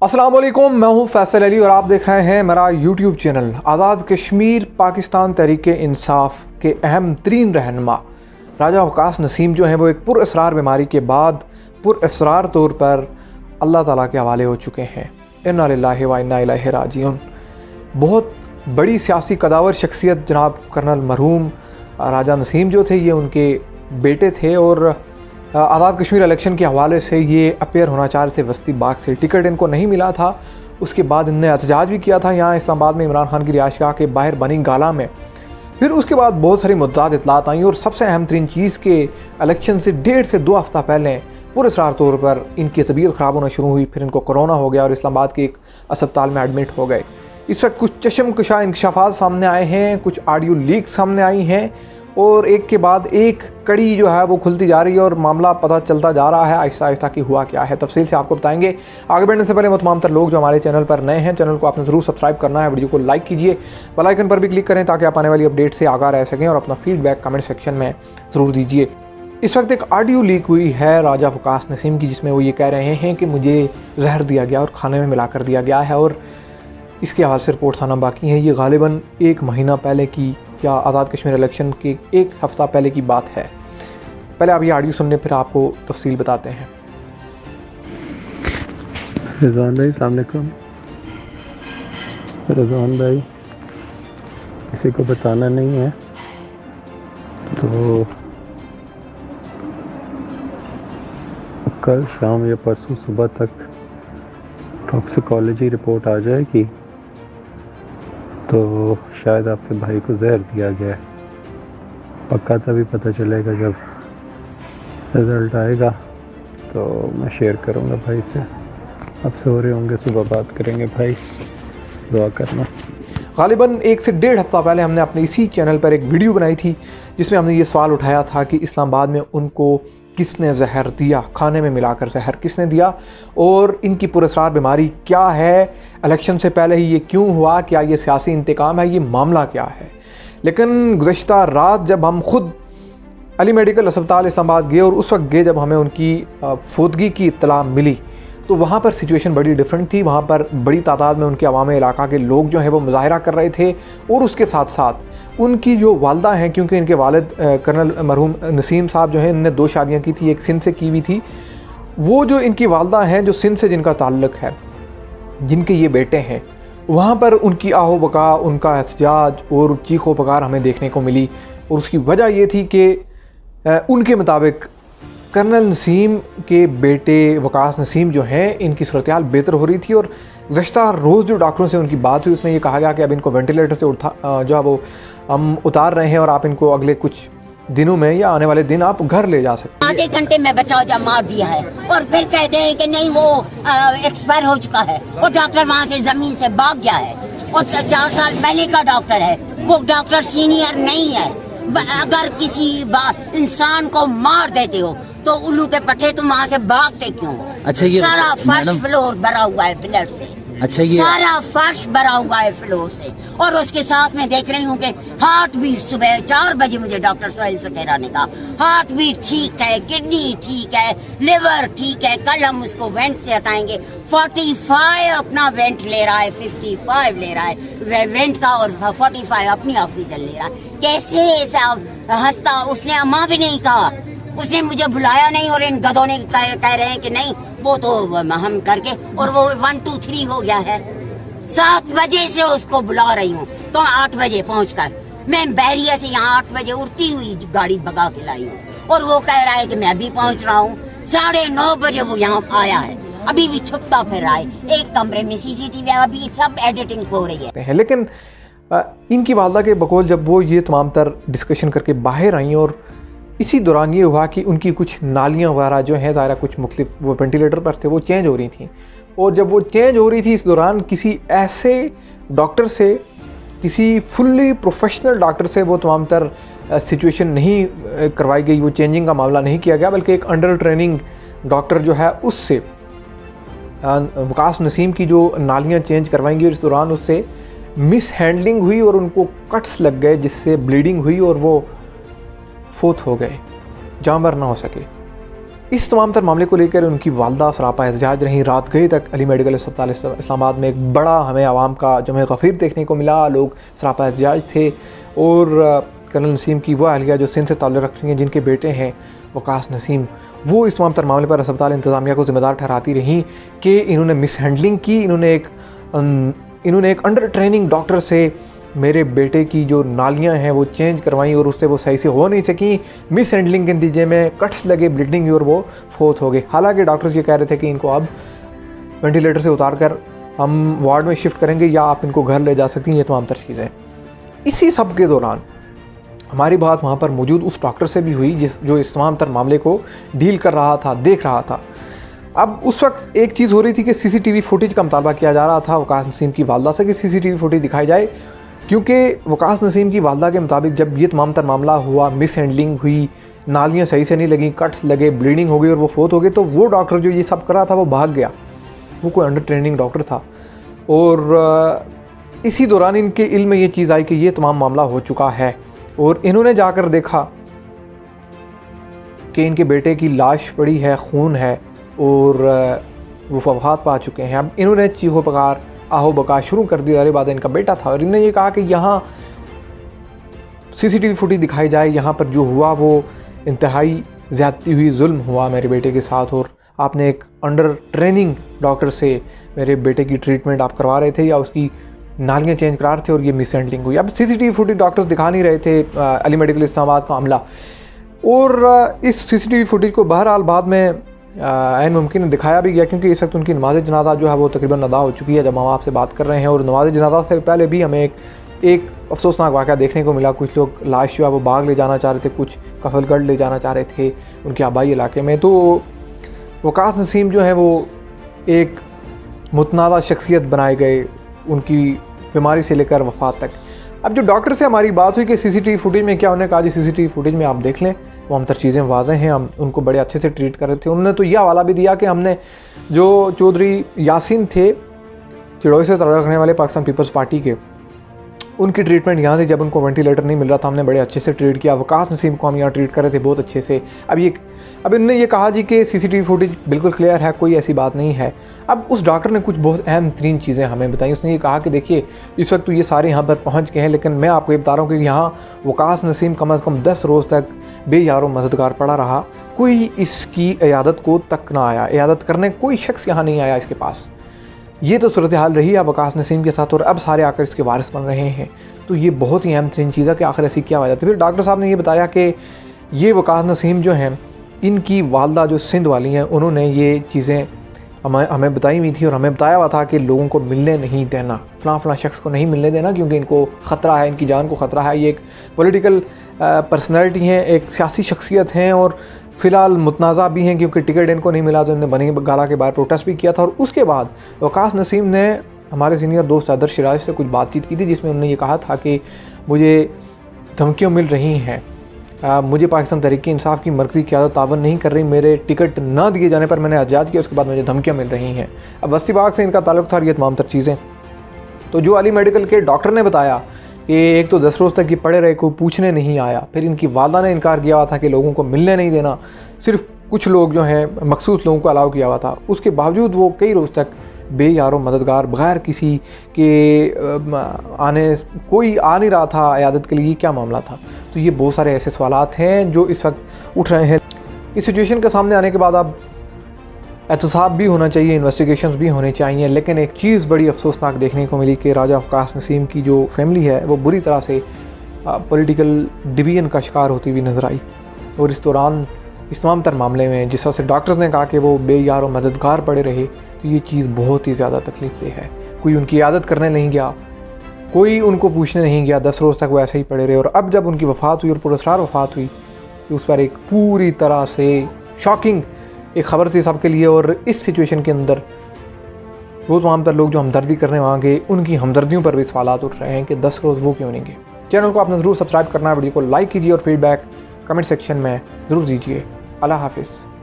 अस्सलाम वालेकुम, मैं हूं फैसल अली और आप देख रहे हैं मेरा यूट्यूब चैनल। आज़ाद कश्मीर पाकिस्तान तहरीक इंसाफ के अहम तरीन रहनुमा राजा वकास नसीम जो हैं वो एक पुरअसरार बीमारी के बाद पुरअसरार तौर पर अल्लाह ताला के हवाले हो चुके हैं। इन्ना लिल्लाहि व इन्ना इलैहि राजिऊन। बहुत बड़ी सियासी कदावर शख्सियत जनाब कर्नल मरहूम राजा नसीम जो थे, ये उनके बेटे थे और आज़ाद कश्मीर इलेक्शन के हवाले से ये अपेयर होना चाह रहे थे वस्ती बाग से। टिकट इनको नहीं मिला था। उसके बाद इनने एहतजाज भी किया था यहाँ इस्लामाबाद में इमरान खान की रिहाइशगाह के बाहर बनी गाला में। फिर उसके बाद बहुत सारी मुद्दात इतलात आई और सबसे अहम तरीन चीज़ के इलेक्शन से 1.5 से 2 हफ्ता पहले पुरअसरार तौर पर इनकी तबीयत ख़राब होना शुरू हुई। फिर इनको कोरोना हो गया और इस्लामाबाद के एक अस्पताल में एडमिट हो गए। इस वक्त कुछ चशमकशा इंकशाफात सामने आए हैं, कुछ ऑडियो लीक सामने आई हैं और एक के बाद एक कड़ी जो है वो खुलती जा रही है और मामला पता चलता जा रहा है आहिस्ता आहिस्ता कि हुआ क्या है। तफसील से आपको बताएंगे। आगे बढ़ने से पहले वो तमाम तर लोग जो हमारे चैनल पर नए हैं, चैनल को आपने ज़रूर सब्सक्राइब करना है, वीडियो को लाइक कीजिए, बेल आइकन पर भी क्लिक करें ताकि आप आने वाली अपडेट से आगाह रह सकें और अपना फीडबैक कमेंट सेक्शन में ज़रूर दीजिए। इस वक्त एक ऑडियो लीक हुई है राजा वकास नसीम की, जिसमें वो ये कह रहे हैं कि मुझे जहर दिया गया और खाने में मिला कर दिया गया है और इसके हवाले से रिपोर्ट्स आना बाकी हैं। ये गालिबन 1 महीना पहले की या आज़ाद कश्मीर इलेक्शन के 1 हफ़्ता पहले की बात है। पहले आप ये ऑडियो सुनने फिर आपको तफसील बताते हैं। रिजवान भाई अस्सलाम वालेकुम। रिजवान भाई किसी को बताना नहीं है तो कल शाम या परसों सुबह तक टॉक्सिकोलॉजी रिपोर्ट आ जाएगी तो शायद आपके भाई को जहर दिया गया है। पक्का तभी पता चलेगा जब रिज़ल्ट आएगा, तो मैं शेयर करूँगा भाई से। अब सो रहे होंगे, सुबह बात करेंगे भाई, दुआ करना। गालिबन 1 से 1.5 हफ्ता पहले हमने अपने इसी चैनल पर एक वीडियो बनाई थी जिसमें हमने ये सवाल उठाया था कि इस्लामाबाद में उनको किसने जहर दिया, खाने में मिलाकर जहर किसने दिया और इनकी पुरअसरार बीमारी क्या है, इलेक्शन से पहले ही ये क्यों हुआ, क्या ये सियासी इंतकाम है, ये मामला क्या है। लेकिन गुज़श्ता रात जब हम ख़ुद अली मेडिकल अस्पताल इस्लामाबाद गए और उस वक्त गए जब हमें उनकी फौतगी की इत्तला मिली तो वहाँ पर सिचुएशन बड़ी डिफरेंट थी। वहाँ पर बड़ी तादाद में उनके अवाम इलाका के लोग जो हैं वो मुजाहरा कर रहे थे और उसके साथ साथ उनकी जो वालदा हैं, क्योंकि इनके वालिद कर्नल मरहूम नसीम साहब जो हैं, इनने 2 शादियाँ की थी, एक सिंध से की हुई थी। वो जो इनकी वालदा हैं जो सिंध से जिनका ताल्लुक़ है, जिनके ये बेटे हैं, वहाँ पर उनकी आहो बका, उनका एहतजाज और चीखो पुकार हमें देखने को मिली। और उसकी वजह ये थी कि उनके मुताबिक कर्नल नसीम के बेटे वकास नसीम जो हैं, इनकी सूरत हाल बेहतर हो रही थी और गुज़श्ता रोज़ जो डॉक्टरों से उनकी बात हुई उसमें ये कहा गया कि अब इनको वेंटिलेटर से जो है वो हम उतार रहे हैं और आप इनको अगले कुछ दिनों में या आने वाले दिन आप घर ले जा सकते हैं। आधे घंटे में बचाव जब मार दिया है और फिर कहते हैं कि नहीं वो एक्सपायर हो चुका है और डॉक्टर वहाँ से जमीन से भाग गया है और 4 साल पहले का डॉक्टर है, वो डॉक्टर सीनियर नहीं है। अगर किसी इंसान को मार देते हो तो उल्लू के पट्टे तुम वहाँ से भागते क्यों? अच्छा, ये सारा फर्श फ्लोर भरा हुआ है ब्लड से। अच्छा, ये सारा फर्श भरा हुआ है फ्लोर से और उसके साथ में देख रही हूँ कि हार्ट बीट सुबह 4 बजे मुझे डॉक्टर सोहेल सुखेरा ने कहा हार्ट बीट ठीक है, किडनी ठीक है, लिवर ठीक है, कल हम उसको वेंट से हटाएंगे। 45 अपना वेंट ले रहा है, 55 ले रहा है वेंट का और 45 अपनी ऑक्सीजन ले रहा है। कैसे ऐसा हंसता? उसने अम्मा भी नहीं कहा, उसने मुझे बुलाया नहीं और इन गधों ने कह रहे हैं कि नहीं वो तो हम करके, और वो 1 2 3 हो गया है। 7 बजे से उसको बुला रही हूँ तो 8 बजे पहुंचकर मैं बैरिया से यहाँ 8 बजे उड़ती हुई गाड़ी भगा के लाई हूँ और वो कह रहा है कि मैं अभी पहुंच रहा हूँ। 9:30 बजे वो यहाँ आया है, अभी भी छुपता फिर रहा है। एक कमरे में CCTV अभी सब एडिटिंग हो रही है। लेकिन इनकी वालदा के बकौल जब वो ये तमाम तर डिस्कशन करके बाहर आई और इसी दौरान ये हुआ कि उनकी कुछ नालियाँ वगैरह जो हैं ज़ाहिर कुछ मुख्तलिफ वो वेंटिलेटर पर थे, वो चेंज हो रही थी और जब वो चेंज हो रही थी इस दौरान किसी ऐसे डॉक्टर से, किसी फुल्ली प्रोफेशनल डॉक्टर से वो तमाम तर सिचुएशन नहीं करवाई गई, वो चेंजिंग का मामला नहीं किया गया, बल्कि एक अंडर ट्रेनिंग डॉक्टर जो है उससे वकास नसीम की जो नालियाँ चेंज करवाई गई और इस दौरान उससे मिस हैंडलिंग हुई और उनको कट्स लग गए जिससे ब्लीडिंग हुई और वो फोत हो गए, जानवर ना हो सके। इस तमाम तर मामले को लेकर उनकी वालदा सरापा एहतजाज रहीं। रात गए तक अली मेडिकल अस्पताल इस्लामाबाद में एक बड़ा हमें आवाम का जमे गफ़ीर देखने को मिला। लोग सरापा एहतजाज थे और कर्नल नसीम की वो अहलिया जो सिंध से ताल्लुक़ रखती हैं, जिनके बेटे हैं वकास नसीम, वो इस तमाम तर मामले पर अस्पताल इंतज़ामिया को ज़िम्मेदार ठहराती रहीं कि इन्होंने मिस हैंडलिंग की। इन्होंने एक अंडर ट्रेनिंग डॉक्टर से मेरे बेटे की जो नालियां हैं वो चेंज करवाई और उससे वो सही से हो नहीं सकी। मिस हैंडलिंग के नतीजे में कट्स लगे, ब्लीडिंग हुई और वो फोत हो गए। हालांकि डॉक्टर्स ये कह रहे थे कि इनको अब वेंटिलेटर से उतार कर हम वार्ड में शिफ्ट करेंगे या आप इनको घर ले जा सकती हैं, ये तमाम तर चीज़ें। इसी सब के दौरान हमारी बात वहाँ पर मौजूद उस डॉक्टर से भी हुई जो इस तमाम तर मामले को डील कर रहा था, देख रहा था। अब उस वक्त एक चीज़ हो रही थी कि CCTV फुटेज का मुतालबा किया जा रहा था वकास नसीम की वालदा से कि CCTV फुटेज दिखाई जाए, क्योंकि वकास नसीम की वालदा के मुताबिक जब ये तमाम तर मामला हुआ, मिस हैंडलिंग हुई, नालियाँ सही से नहीं लगी, कट्स लगे, ब्लीडिंग हो गई और वो फोत हो गए, तो वो डॉक्टर जो ये सब कर रहा था वो भाग गया। वो कोई अंडर ट्रेनिंग डॉक्टर था और इसी दौरान इनके इल्म में ये चीज़ आई कि ये तमाम मामला हो चुका है और इन्होंने जाकर देखा कि इनके बेटे की लाश पड़ी है, खून है और वो वफात पा चुके हैं। अब इन्होंने चीहो पकार आहो बका शुरू कर दिया। अरे बाद इनका बेटा था और इन्होंने ये कहा कि यहाँ CCTV फुटेज दिखाई जाए, यहाँ पर जो हुआ वो इंतहाई ज़्यादती हुई, जुल्म हुआ मेरे बेटे के साथ और आपने एक अंडर ट्रेनिंग डॉक्टर से मेरे बेटे की ट्रीटमेंट आप करवा रहे थे या उसकी नालियाँ चेंज करा रहे थे और ये मिस हैंडलिंग हुई। अब CCTV फुटेज डॉक्टर्स दिखा नहीं रहे थे, अली मेडिकल इस्लामाबाद का मामला, और इस CCTV फुटेज को बहरहाल बाद में ऐन मुमकिन दिखाया भी गया, क्योंकि इस वक्त उनकी नमाज जनाजा जो है वो तकरीबन अदा हो चुकी है जब हम आपसे बात कर रहे हैं। और नमाज जनाजा से पहले भी हमें एक अफसोसनाक वाक़या देखने को मिला। कुछ लोग लाश जो है वो बाग ले जाना चाह रहे थे, कुछ कफलगढ़ ले जाना चाह रहे थे उनके आबाई इलाके में। तो वकास नसीम जो है वो एक मुतनाज़ा शख्सियत बनाए गए, उनकी बीमारी से लेकर वफ़ात तक। अब जो डॉक्टर से हमारी बात हुई कि CCTV फुटेज में क्या, उन्होंने कहा जी CCTV फुटेज में आप देख लें, वो हम तर चीज़ें वाज़ेह हैं, हम उनको बड़े अच्छे से ट्रीट कर रहे थे। उन्होंने तो यह हवाला भी दिया कि हमने जो चौधरी यासीन थे चिड़ोई से ताल्लुक़ रखने वाले पाकिस्तान पीपल्स पार्टी के, उनकी ट्रीटमेंट यहाँ थी। जब उनको वेंटिलेटर नहीं मिल रहा था हमने बड़े अच्छे से ट्रीट किया। वकास नसीम को हम यहाँ ट्रीट कर रहे थे बहुत अच्छे से। अब इन्होंने ये कहा जी कि CCTV फुटेज बिल्कुल क्लियर है, कोई ऐसी बात नहीं है। अब उस डॉक्टर ने कुछ बहुत अहम तरीन चीज़ें हमें बताई। उसने ये कहा कि देखिए इस वक्त तो ये सारे यहाँ पर पहुँच गए हैं, लेकिन मैं आपको ये बता रहा हूँ कि यहाँ वकास नसीम कम अज़ कम 10 रोज़ तक बेयारो मददगार पड़ा रहा, कोई इसकी इयादत को तक ना आया, इयादत करने कोई शख्स यहाँ नहीं आया इसके पास। ये तो सूरत हाल रही है वकास नसीम के साथ और अब सारे आकर इसके वारिस बन रहे हैं। तो ये बहुत ही अहम तरीन चीज़ है कि आखिर ऐसी क्या वजह थी। फिर डॉक्टर साहब ने ये बताया कि ये वकास नसीम जो हैं, इनकी वालदा जो सिंध वाली हैं, उन्होंने ये चीज़ें हमें बताई हुई थी और हमें बताया हुआ था कि लोगों को मिलने नहीं देना, फ़लाँ शख्स को नहीं मिलने देना, क्योंकि इनको ख़तरा है, इनकी जान को ख़तरा है। ये एक पॉलिटिकल पर्सनैलिटी हैं, एक सियासी शख्सियत हैं और फ़िलहाल मुतनाज़ा भी हैं, क्योंकि टिकट इनको नहीं मिला तो इन्होंने बनी गाला के बाहर प्रोटेस्ट भी किया था। और उसके बाद वकास नसीम ने हमारे सीनियर दोस्त आदर्श सिराज से कुछ बातचीत की थी, जिसमें उन्होंने ये कहा था कि मुझे धमकियाँ मिल रही हैं, मुझे पाकिस्तान तहरीक इंसाफ की मरकज़ी क़यादत तावन नहीं कर रही, मेरे टिकट ना दिए जाने पर मैंने एहतजाज किया, उसके बाद मुझे धमकियाँ मिल रही हैं। अब बस्ती बाग से इनका ताल्लुक़ था, ये तमाम तर चीज़ें। तो जो अली मेडिकल के डॉक्टर ने बताया कि एक तो 10 रोज़ तक ये पड़े रहे, कोई पूछने नहीं आया। फिर इनकी वालदा ने इनकार किया हुआ था कि लोगों को मिलने नहीं देना, सिर्फ कुछ लोग जो हैं मखसूस लोगों को अलाउ किया हुआ था। उसके बावजूद वो कई रोज़ तक बेयारो मददगार, बग़ैर किसी के आने, कोई आ नहीं रहा था इयादत के लिए। क्या मामला था? तो ये बहुत सारे ऐसे सवालात हैं जो इस वक्त उठ रहे हैं। इस सिचुएशन के सामने आने के बाद अब एहतसाब भी होना चाहिए, इन्वेस्टिगेशंस भी होने चाहिए। लेकिन एक चीज़ बड़ी अफसोसनाक देखने को मिली कि राजा वकास नसीम की जो फैमिली है वो बुरी तरह से पॉलिटिकल डिवीजन का शिकार होती हुई नजर आई। और इस दौरान इस तमाम तर मामले में जिस तरह से डॉक्टर्स ने कहा कि वो बेयार और मददगार पड़े रहे, तो ये चीज़ बहुत ही ज़्यादा तकलीफ देह है। कोई उनकी इयादत करने नहीं गया, कोई उनको पूछने नहीं गया, 10 रोज़ तक वो ऐसे ही पड़े रहे। और अब जब उनकी वफ़ात हुई और पुरस्कार वफ़ात हुई, तो उस पर एक पूरी तरह से शॉकिंग एक ख़बर थी सबके लिए। और इस सिचुएशन के अंदर वो तमाम तर लोग जो हमदर्दी करने वहाँ गए, उनकी हमदर्दियों पर भी सवालात उठ रहे हैं कि 10 रोज़ वो क्यों नहीं गए। चैनल को आपने ज़रूर सब्सक्राइब करना है, वीडियो को लाइक कीजिए और फीडबैक कमेंट सेक्शन में ज़रूर दीजिए। अल्लाह हाफ़िज़।